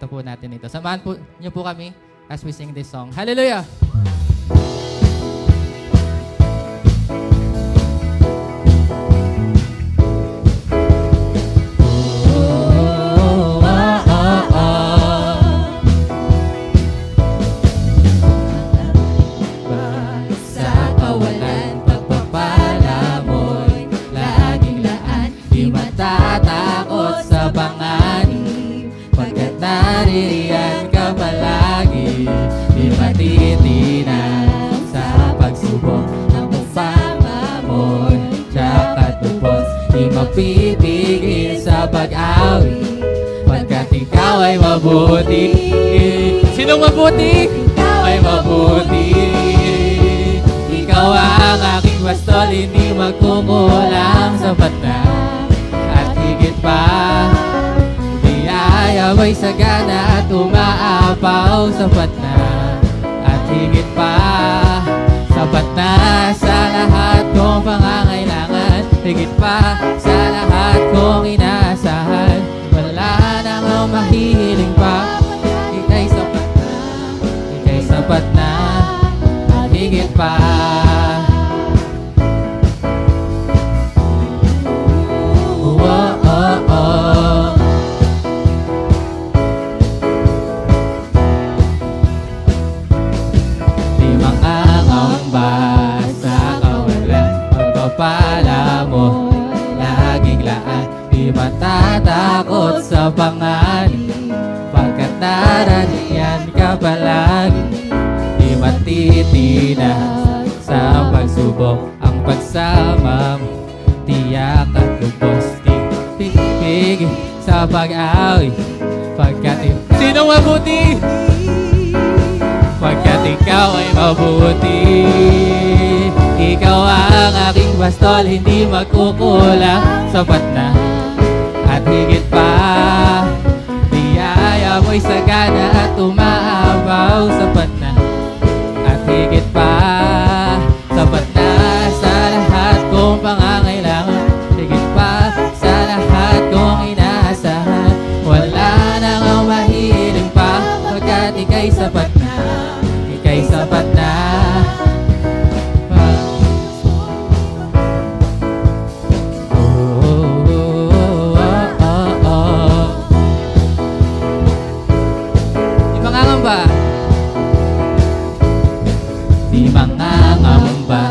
po natin ito. Samahan po niyo po kami as we sing this song. Hallelujah! Sa kawalan, pagpapala mo'y laging laan. Di matatakot sa panganib, pagkat naririyan ka palagi. Di matitinan sa pagsubok ang pagsama mo'y tiyak at lubos. Di mapipigil sa pag-awi, pagkat ikaw ay mabuti. Sinong mabuti? Ikaw ay mabuti. Ikaw ang aking bastol, hindi magkukulang, sapat na at higit pa. Biyaya mo'y sagana at umaapaw, sapat na at higit pa. Sapat na sa lahat kong pangangailangan, higit pa sa lahat kong inaasahan. Wala nang ang mahihiling pa, ika'y sapat na, ika'y sapat na at higit pa. Oh, oh, oh. Di mangangamba sa kawalan, pagpapala mo laging laan. Di matatakot sa panganib, pagkat naraniyan ka palagi. Di matitinag sa pagsubok ang pagsama mo, tiyak at lubos. Di pipigil sa pag-awi, pagkat sino mabuti? Pagkat ikaw ay mabuti. Ikaw ang aking bastol, hindi magkukulang, sapat na at higit pa. Biyaya mo'y sagana at umaabaw, sapat na at higit pa. Sapat na sa lahat kong pangangailangan, higit pa sa lahat kong inaasahan. Wala nang ang mahiling pa, pagkat ika'y sapat na, ika'y sapat na. Di mangangamba, di mangangamba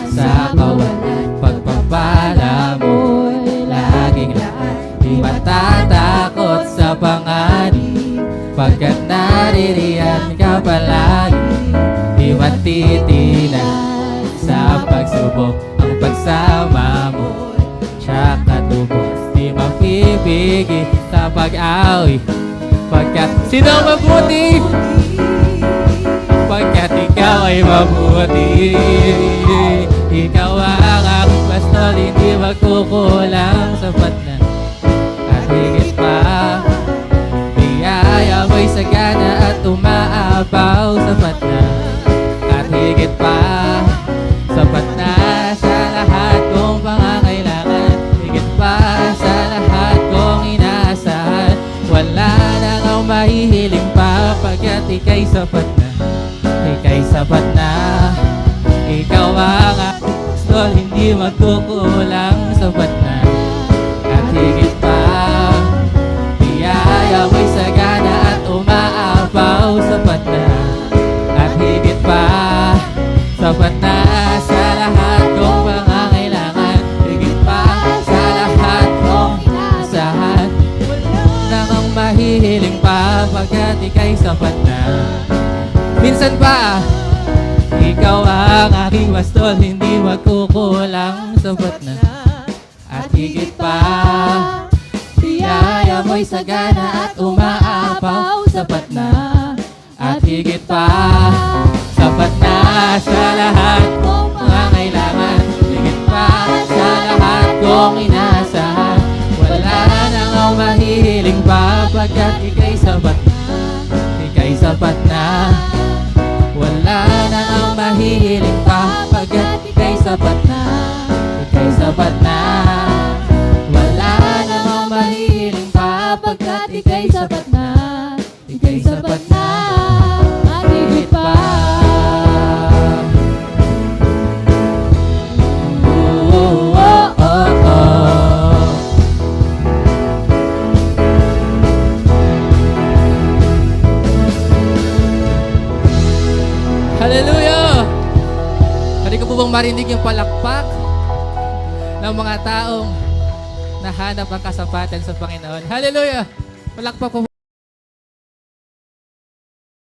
sa kawalan, pagpapala mo'y laging laan. Di matatakot sa panganib, pagkat naririyan ka palagi. Di matitinan sa pagsubok ang pagsama mo, tiyak at lubos. Di mapipigil sa pag-awi, pagkat sino mabuti? Pagkat ikaw ay mabuti. Ikaw ang aking bastol, hindi magkukulang, sapat na at higit pa. Biyaya mo'y sagana at umaapaw, sapat na at higit pa. Sapat na sa lahat kong pangangailangan, higit pa sa lahat kong inaasahan. Wala nang ang mahihiling pa, pagkat ika'y sapat na, ika'y sapat na. Ikaw ang aking bastol, hindi magkukulang, sapat na at higit pa. Biyaya mo'y sagana at umaapaw, sapat na at higit pa. Sapat na sa lahat kong pangangailangan, higit pa sa lahat kong inaasahan. Wala nang ang mahihiling pa, pagkat ika'y sapat na. Minsan pa, ikaw ang aking bastol, hindi magkukulang, sapat na at higit pa. Biyaya mo'y sagana at umaapaw, sapat na at higit pa. Sapat na sa lahat kong pangangailangan, higit pa sa lahat kong inaasahan. Wala nang ang mahihiling pa, pagkat ika'y sapat na, ika'y sapat na. Wala nang ang mahihiling pa, pagkat ika'y sapat na, ika'y sapat na. Wala nang ang mahihiling pa, pagkat ika'y sapat na, ay sapat na at higit pa. Oh, oh, oh, oh. Hallelujah! Pwede ko po bang marinig yung palakpak ng mga taong nahanap ang kasapatan sa Panginoon? Hallelujah! Palakpak po.